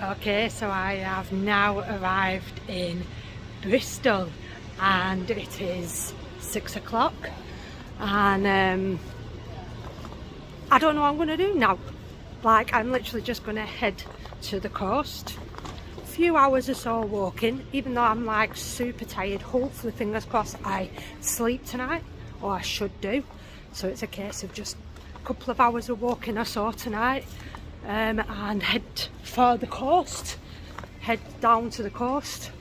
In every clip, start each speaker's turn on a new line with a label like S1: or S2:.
S1: Okay, so I have now arrived in Bristol and it is 6 o'clock and I don't know what I'm going to do now. Like, I'm literally just going to head to the coast. A few hours or so walking, even though I'm like super tired. Hopefully, fingers crossed, I sleep tonight, or I should do. So it's a case of just a couple of hours of walking or so tonight. And head for the coast, head down to the coast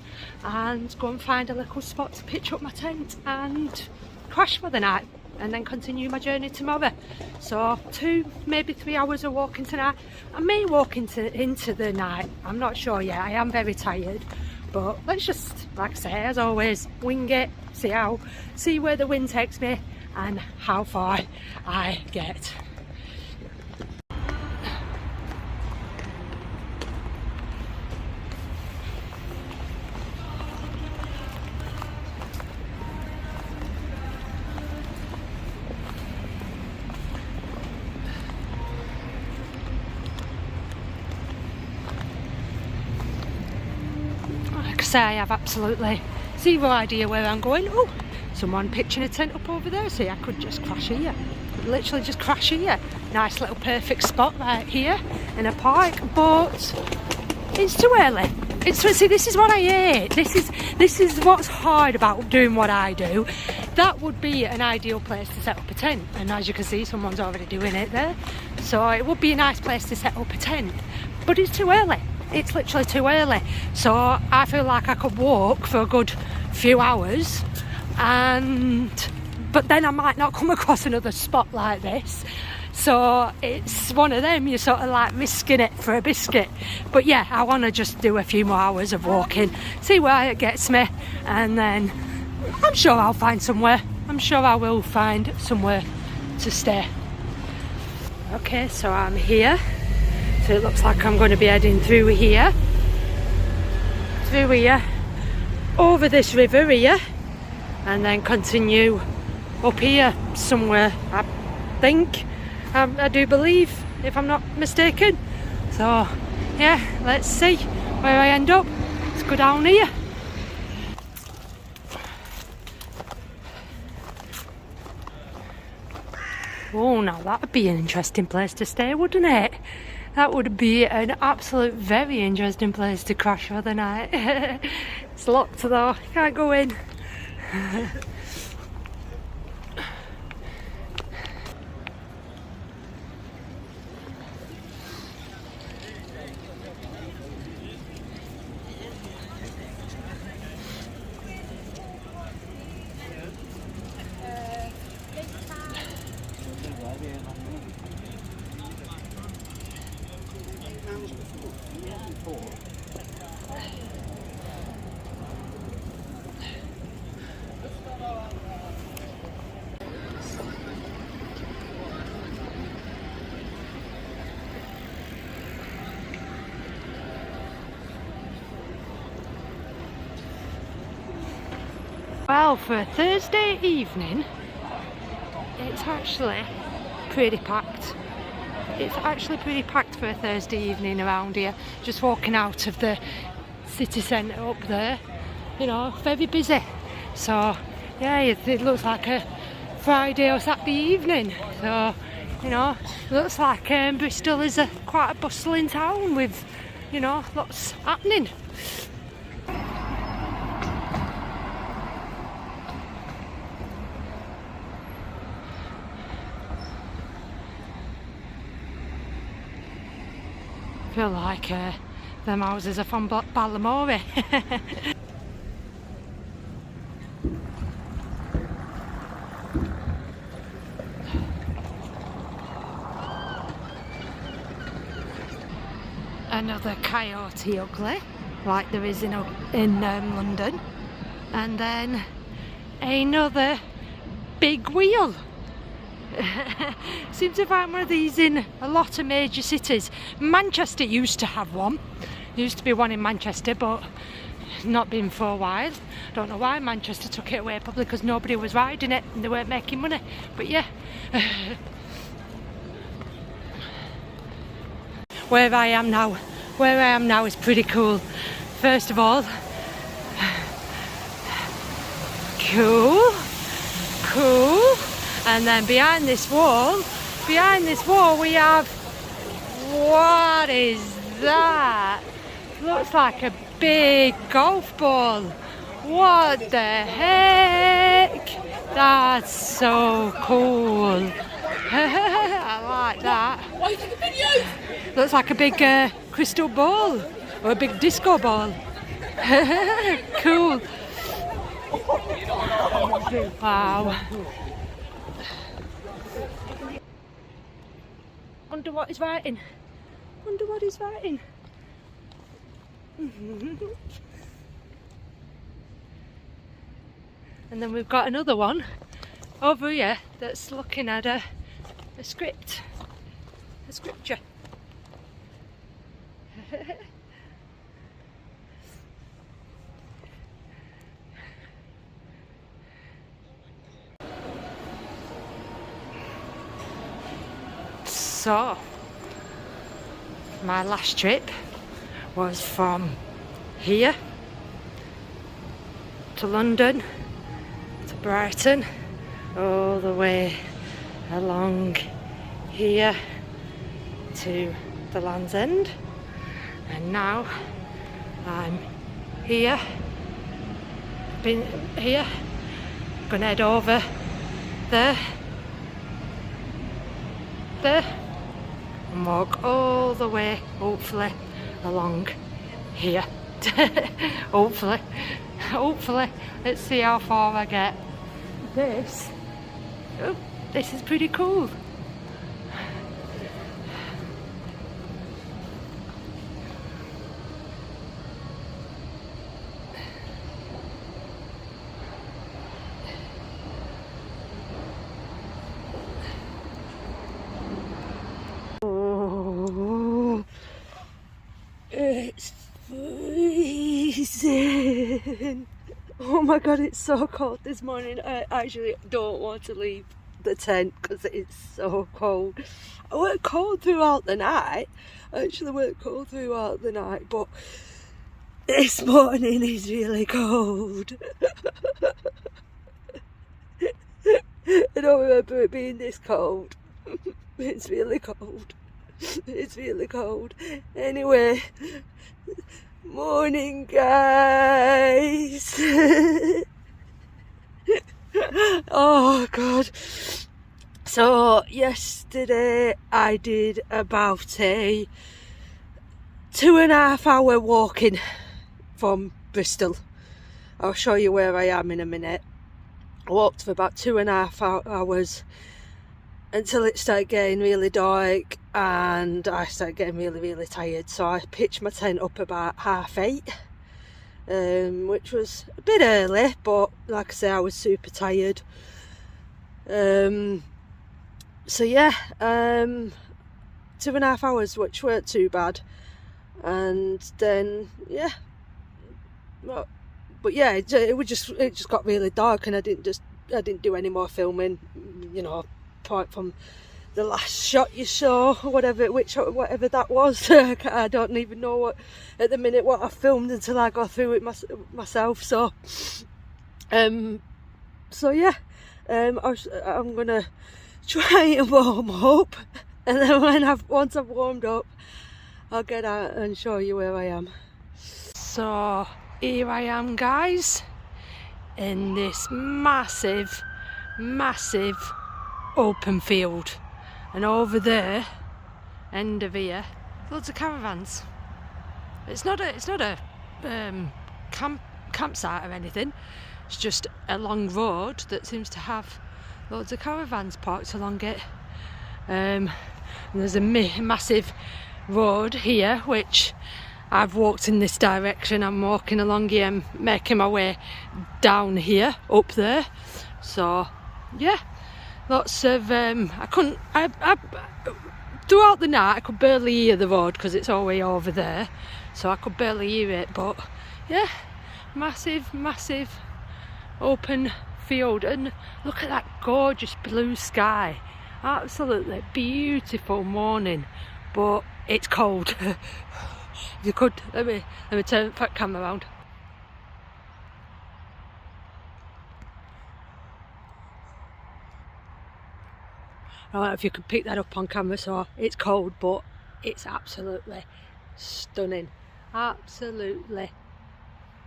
S1: and go and find a little spot to pitch up my tent and crash for the night, and then continue my journey tomorrow. So 2, maybe 3 hours of walking tonight. I may walk into the night, I'm not sure yet. I am very tired, but let's just, like I say, as always, wing it, see where the wind takes me and how far I get. Say I have absolutely zero idea where I'm going. Oh, someone pitching a tent up over there. See, I could just crash here. Literally just crash here. Nice little perfect spot right here in a park, but it's too early. See, this is what I hate. This is what's hard about doing what I do. That would be an ideal place to set up a tent, and as you can see, someone's already doing it there. So it would be a nice place to set up a tent, but it's too early. It's literally too early. So I feel like I could walk for a good few hours, but then I might not come across another spot like this. So it's one of them, you're sort of like risking it for a biscuit. But yeah, I want to just do a few more hours of walking, see where it gets me, and then I'm sure I'll find somewhere. I'm sure I will find somewhere to stay. Okay, so I'm here. So it looks like I'm going to be heading through here, over this river here, and then continue up here somewhere, I think. I do believe, if I'm not mistaken. So yeah, let's see where I end up. Let's go down here. Oh, now that would be an interesting place to stay, wouldn't it? That would be an absolute very interesting place to crash for the night. It's locked though, can't go in. Well, for a Thursday evening, it's actually pretty packed. It's actually pretty packed for a Thursday evening around here. Just walking out of the city centre up there, you know, very busy. So yeah, it looks like a Friday or Saturday evening. So, you know, it looks like Bristol is quite a bustling town with, you know, lots happening. I feel like them houses are from Ballamore. Another coyote ugly, like there is in London, and then another big wheel. Seems to find one of these in a lot of major cities. Manchester used to have one. There used to be one in Manchester, but not been for a while. Don't know why Manchester took it away, probably because nobody was riding it and they weren't making money. But yeah. Where I am now, where I am now is pretty cool. First of all, cool, and then behind this wall we have, what is that? Looks like a big golf ball. What the heck? That's so cool. I like that. Looks like a big crystal ball, or a big disco ball. Cool. Wow. Wonder what he's writing. Wonder what he's writing. And then we've got another one over here that's looking at a scripture. So, my last trip was from here to London to Brighton, all the way along here to the Land's End, and now I'm here, been here, gonna head over there, and walk all the way, hopefully, along here. hopefully, let's see how far I get. This is pretty cool. It's freezing. Oh my god, it's so cold this morning. I actually don't want to leave the tent because it's so cold. I weren't cold throughout the night. I actually weren't cold throughout the night, but this morning is really cold. I don't remember it being this cold. It's really cold. It's really cold. Anyway, morning guys. Oh god. So yesterday I did about a 2.5 hour walking from Bristol. I'll show you where I am in a minute. I walked for about 2.5 hours until it started getting really dark and I started getting really tired, so I pitched my tent up about 8:30, which was a bit early, but like I say, I was super tired. So yeah, 2.5 hours, which weren't too bad, and then yeah, but yeah, it just got really dark, and I didn't do any more filming, you know, apart from the last shot you saw, whatever that was. I don't even know what at the minute what I filmed until I go through it myself. So yeah, I'm gonna try and warm up, and then once I've warmed up, I'll get out and show you where I am. So here I am, guys, in this massive open field, and over there, end of here, loads of caravans. It's not a campsite or anything. It's just a long road that seems to have loads of caravans parked along it. And there's a massive road here, which I've walked in this direction. I'm walking along here and making my way down here, up there. So yeah, lots of throughout the night I could barely hear the road because it's all the way over there, so I could barely hear it. But yeah, massive open field, and look at that gorgeous blue sky. Absolutely beautiful morning, but it's cold. If you could, let me turn the camera around. I don't know if you can pick that up on camera, so it's cold, but it's absolutely stunning. Absolutely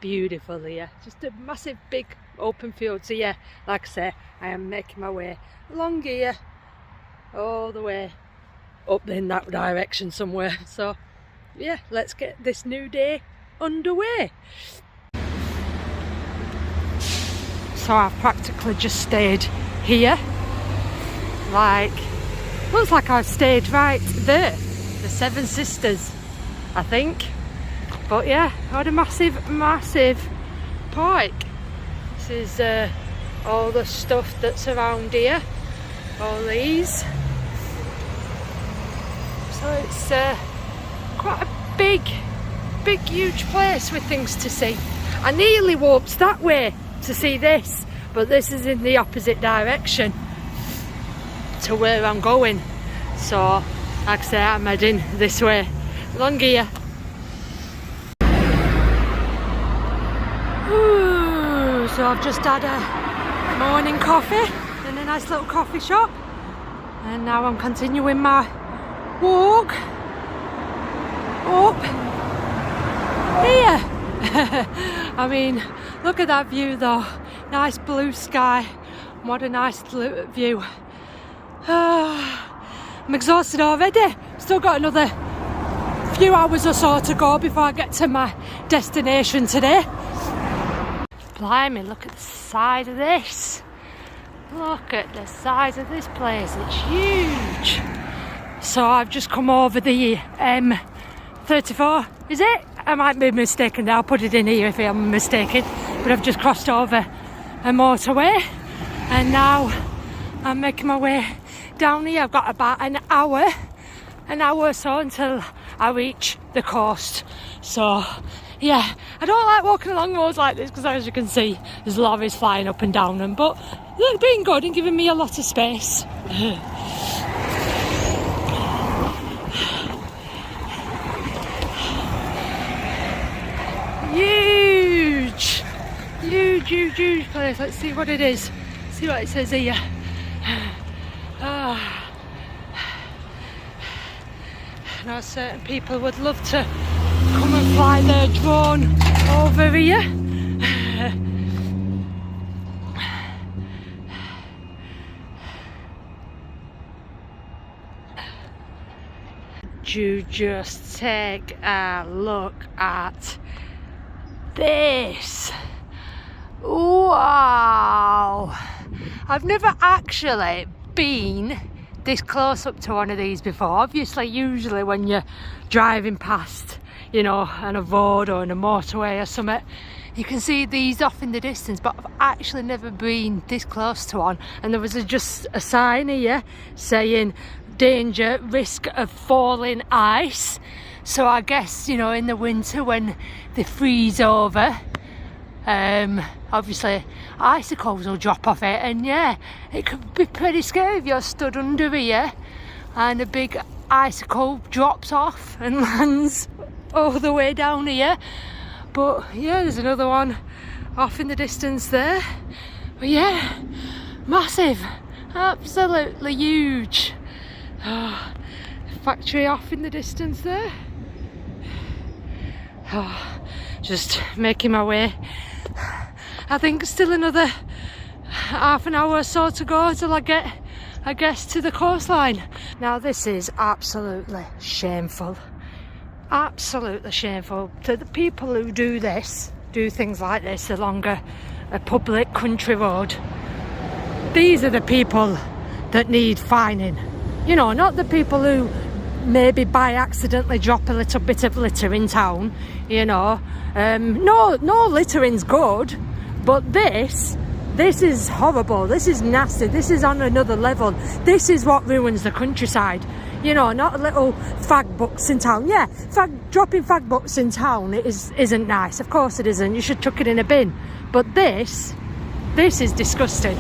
S1: beautiful here. Just a massive big open field. So yeah, like I say, I am making my way along here, all the way up in that direction somewhere. So yeah, let's get this new day underway. So I've practically just stayed here. Like, looks like I've stayed right there, the Seven Sisters, I think. But yeah, I had a massive park. This is all the stuff that's around here, all these. So it's quite a big huge place with things to see. I nearly walked that way to see this, but this is in the opposite direction to where I'm going. So like I say, I'm heading this way, along here. Ooh, so I've just had a morning coffee in a nice little coffee shop, and now I'm continuing my walk up here. I mean, look at that view though, nice blue sky. What a nice view. I'm exhausted already. Still got another few hours or so to go before I get to my destination today. Blimey, look at the size of this. Look at the size of this place, it's huge. So I've just come over the M34, is it? I might be mistaken, I'll put it in here if I'm mistaken. But I've just crossed over a motorway and now I'm making my way down here. I've got about an hour or so until I reach the coast. So yeah, I don't like walking along roads like this because, as you can see, there's lorries flying up and down them, but they're being good and giving me a lot of space. Huge place. Let's see what it is. See what it says here. Now certain people would love to come and fly their drone over here. You just take a look at this. Wow! I've never actually been this close up to one of these before. Obviously, usually when you're driving past, you know, on a road or on a motorway or something, you can see these off in the distance, but I've actually never been this close to one. And there was just a sign here saying danger, risk of falling ice. So I guess, you know, in the winter when they freeze over, obviously icicles will drop off it, and yeah, it could be pretty scary if you're stood under here and a big icicle drops off and lands all the way down here. But yeah, there's another one off in the distance there. But yeah, massive, absolutely huge. Oh, factory off in the distance there. Oh, just making my way. I think still another half an hour or so to go till I get, I guess, to the coastline. Now this is absolutely shameful. Absolutely shameful to the people who do things like this along a public country road. These are the people that need fining. You know, not the people who maybe by accidentally drop a little bit of litter in town, you know. No littering's good, but this is horrible. This is nasty. This is on another level. This is what ruins the countryside. You know, not little fag bucks in town. Yeah, dropping fag bucks in town isn't nice. Of course it isn't. You should chuck it in a bin. But this is disgusting.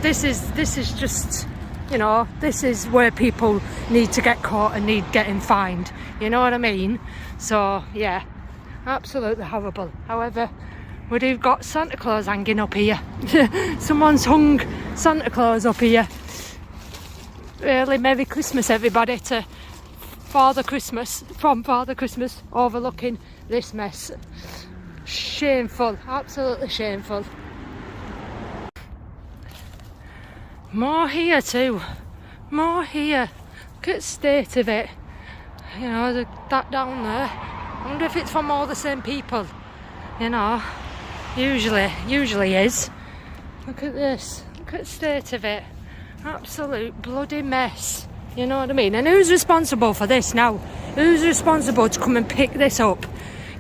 S1: This is just, you know, this is where people need to get caught and need getting fined. You know what I mean? So yeah, absolutely horrible. However, we've got Santa Claus hanging up here. Someone's hung Santa Claus up here. Really, Merry Christmas everybody to Father Christmas, from Father Christmas, overlooking this mess. Shameful, absolutely shameful. More here too, more here. Look at the state of it. You know, that down there. I wonder if it's from all the same people. You know, usually is. Look at this, look at the state of it. Absolute bloody mess. You know what I mean? And who's responsible for this now? Who's responsible to come and pick this up?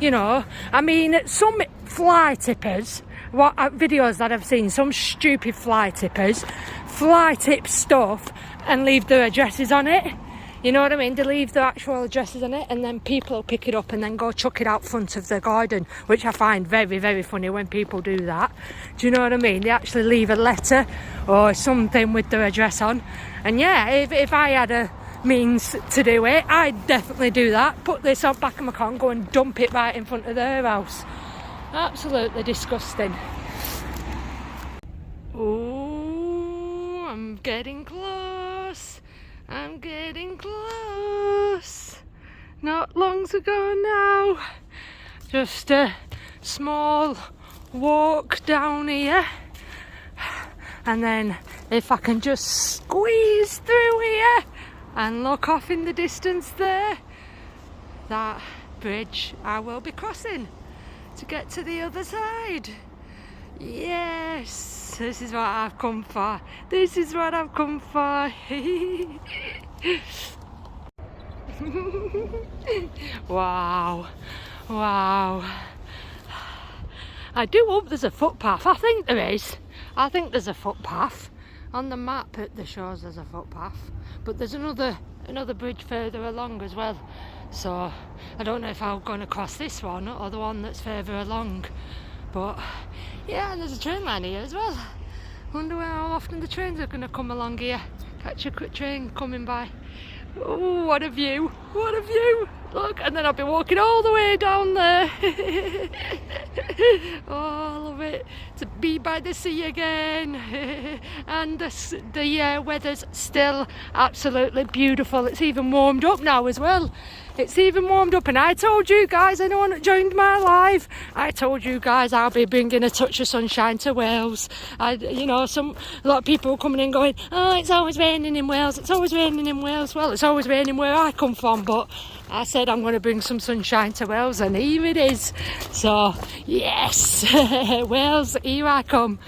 S1: You know, I mean, some fly tippers, what videos that I've seen, some stupid fly tippers fly tip stuff and leave their addresses on it. You know what I mean? They leave their actual addresses on it, and then people will pick it up and then go chuck it out front of their garden, which I find very, very funny when people do that. Do you know what I mean? They actually leave a letter or something with their address on. And yeah, if I had a means to do it, I'd definitely do that. Put this on back of my car and go and dump it right in front of their house. Absolutely disgusting. Oh, I'm getting close. I'm getting close. Not long to go now. Just a small walk down here. And then if I can just squeeze through here and look off in the distance there, that bridge I will be crossing to get to the other side. Yes, this is what I've come for. This is what I've come for. Wow, wow. I do hope there's a footpath. I think there is. I think there's a footpath. On the map it shows there's a footpath. But there's another bridge further along as well. So I don't know if I'm going to cross this one or the one that's further along. But yeah, there's a train line here as well. Wonder how often the trains are going to come along here. Catch a quick train coming by. Oh, what a view! What a view! Look, and then I'll be walking all the way down there. Oh, I love it. To be by the sea again. And the weather's still absolutely beautiful. It's even warmed up now as well. It's even warmed up, and I told you guys, anyone that joined my live, I told you guys I'll be bringing a touch of sunshine to Wales. You know, a lot of people coming in going, oh, it's always raining in Wales, it's always raining in Wales. Well, it's always raining where I come from, but I said I'm going to bring some sunshine to Wales, and here it is. So, yes, Wales, here I come.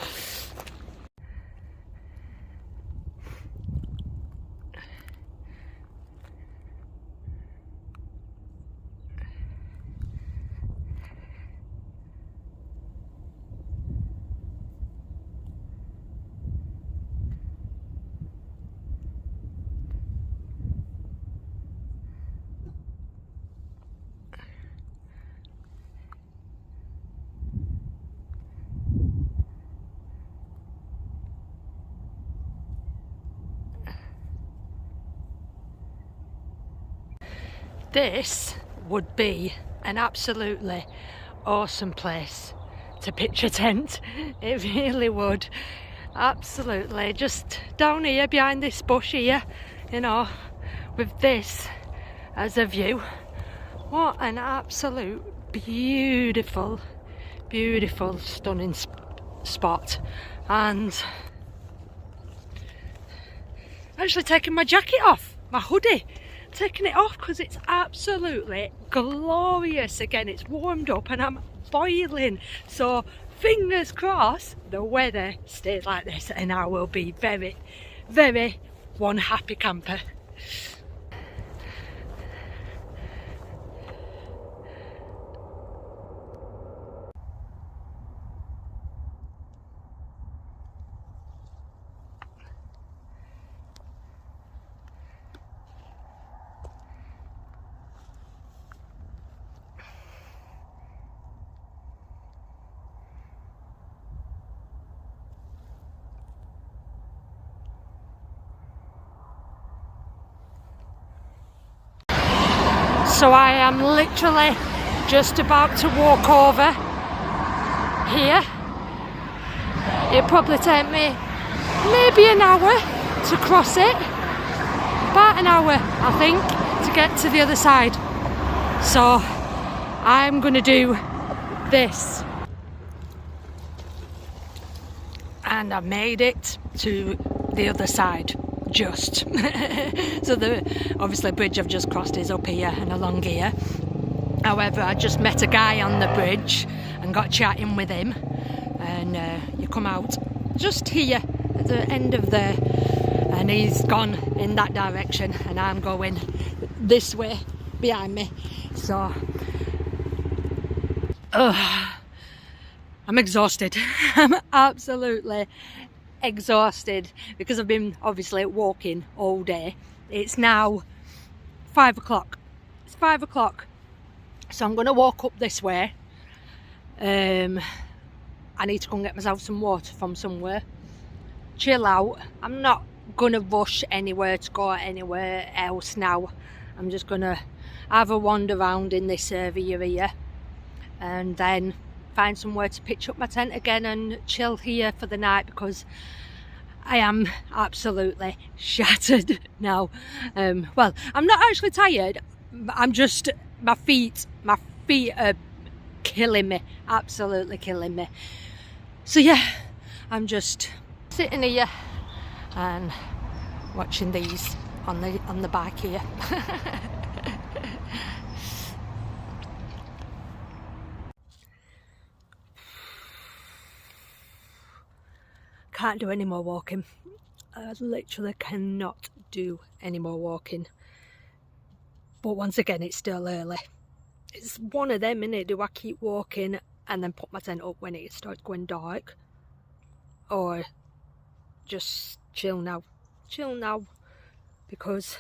S1: This would be an absolutely awesome place to pitch a tent. It really would. Absolutely. Just down here behind this bush here, you know, with this as a view. What an absolute beautiful, beautiful, stunning spot. And actually taking my jacket off, my hoodie. Taking it off because it's absolutely glorious. Again, it's warmed up and I'm boiling, so fingers crossed the weather stays like this and I will be very, very one happy camper. So I am literally just about to walk over here. It'll probably take me maybe an hour to cross it. About an hour, I think, to get to the other side. So I'm gonna do this. And I've made it to the other side, just. So the obviously bridge I've just crossed is up here and along here. However, I just met a guy on the bridge and got chatting with him, and you come out just here at the end of there, and he's gone in that direction and I'm going this way behind me. So I'm exhausted. I'm absolutely exhausted because I've been obviously walking all day. It's now 5 o'clock. It's 5 o'clock. So I'm going to walk up this way. I need to go and get myself some water from somewhere. Chill out. I'm not going to rush anywhere to go anywhere else now. I'm just going to have a wander around in this area here. And then find somewhere to pitch up my tent again and chill here for the night, because I am absolutely shattered now. Well, I'm not actually tired. I'm just, my feet are killing me, absolutely killing me. So yeah, I'm just sitting here and watching these on the bike here. Can't do any more walking. I literally cannot do any more walking. But once again, it's still early. It's one of them, innit? Do I keep walking and then put my tent up when it starts going dark? Or just chill now? Chill now. Because,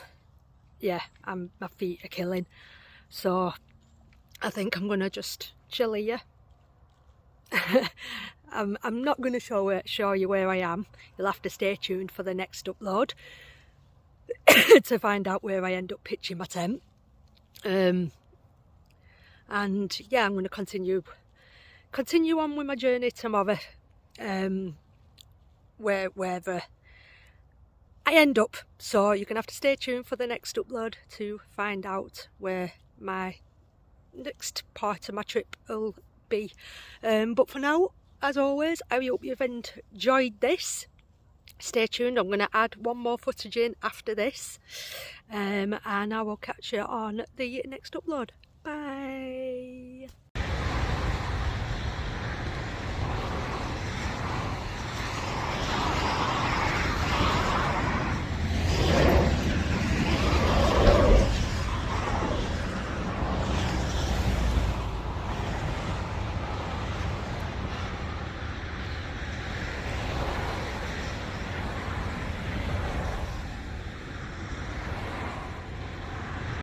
S1: yeah, my feet are killing. So I think I'm going to just chill here. I'm not going to show you where I am. You'll have to stay tuned for the next upload to find out where I end up pitching my tent. And yeah, I'm going to continue on with my journey tomorrow, wherever I end up. So you're going to have to stay tuned for the next upload to find out where my next part of my trip will be. But for now, as always, I hope you've enjoyed this. Stay tuned, I'm going to add one more footage in after this, and I will catch you on the next upload. Bye.